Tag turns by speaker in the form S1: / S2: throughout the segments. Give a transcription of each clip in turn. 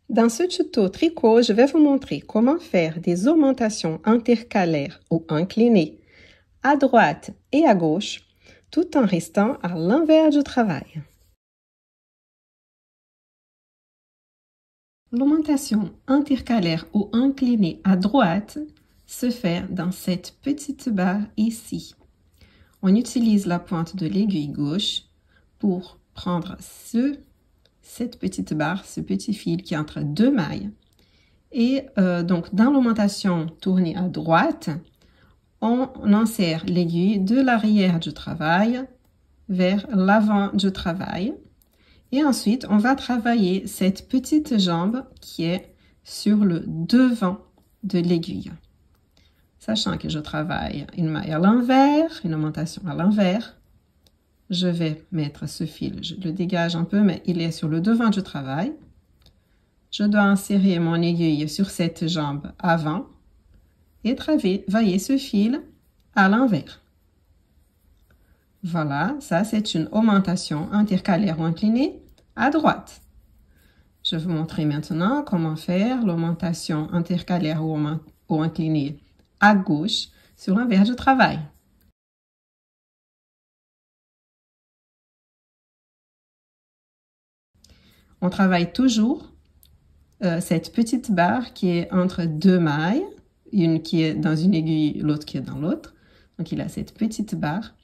S1: Dans ce tuto tricot, je vais vous montrer comment faire des augmentations intercalaires ou inclinées à droite et à gauche, tout en restant à l'envers du travail. L'augmentation intercalaire ou inclinée à droite se fait dans cette petite barre ici. On utilise la pointe de l'aiguille gauche pour prendre cette petite barre, ce petit fil qui est entre deux mailles. Et donc, dans l'augmentation tournée à droite, on insère l'aiguille de l'arrière du travail vers l'avant du travail. Et ensuite, on va travailler cette petite jambe qui est sur le devant de l'aiguille. Sachant que je travaille une maille à l'envers, une augmentation à l'envers, je vais mettre ce fil, je le dégage un peu, mais il est sur le devant du travail. Je dois insérer mon aiguille sur cette jambe avant et travailler ce fil à l'envers. Voilà, ça c'est une augmentation intercalaire ou inclinée à droite. Je vais vous montrer maintenant comment faire l'augmentation intercalaire ou inclinée à gauche sur l'envers du travail. On travaille toujours cette petite barre qui est entre deux mailles, une qui est dans une aiguille, l'autre qui est dans l'autre. Donc, il a cette petite barre.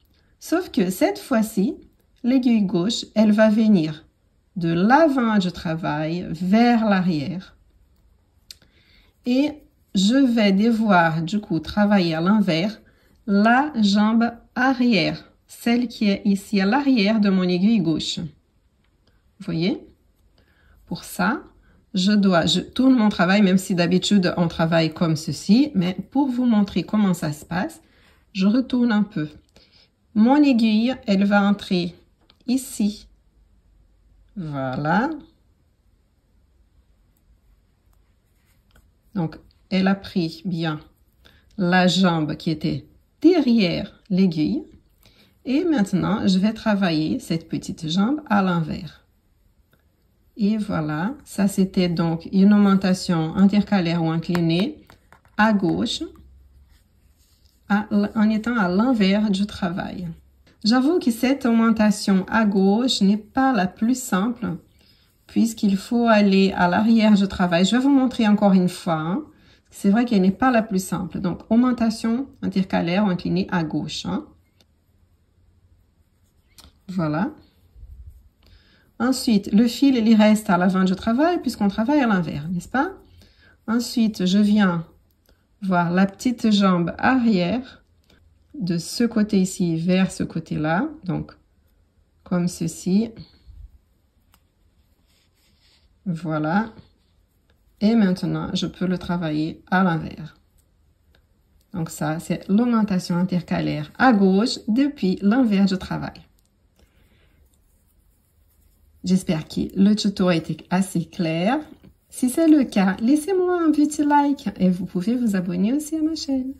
S1: Sauf que cette fois-ci, l'aiguille gauche, elle va venir de l'avant du travail vers l'arrière. Et je vais devoir, du coup, travailler à l'envers la jambe arrière, celle qui est ici à l'arrière de mon aiguille gauche. Vous voyez? Pour ça, je tourne mon travail, même si d'habitude on travaille comme ceci, mais pour vous montrer comment ça se passe, je retourne un peu. Mon aiguille, elle va entrer ici. Voilà. Donc, elle a pris bien la jambe qui était derrière l'aiguille. Et maintenant, je vais travailler cette petite jambe à l'envers. Et voilà, ça c'était donc une augmentation intercalaire ou inclinée à gauche en étant à l'envers du travail. J'avoue que cette augmentation à gauche n'est pas la plus simple puisqu'il faut aller à l'arrière du travail. Je vais vous montrer encore une fois. Hein. C'est vrai qu'elle n'est pas la plus simple. Donc, augmentation intercalaire ou inclinée à gauche. Hein. Voilà. Ensuite, le fil, il reste à l'avant du travail puisqu'on travaille à l'envers, n'est-ce pas? Ensuite, je viens voir la petite jambe arrière de ce côté ici vers ce côté-là. Donc, comme ceci. Voilà. Et maintenant, je peux le travailler à l'envers. Donc ça, c'est l'augmentation intercalaire à gauche depuis l'envers du travail. J'espère que le tuto a été assez clair. Si c'est le cas, laissez-moi un petit like et vous pouvez vous abonner aussi à ma chaîne.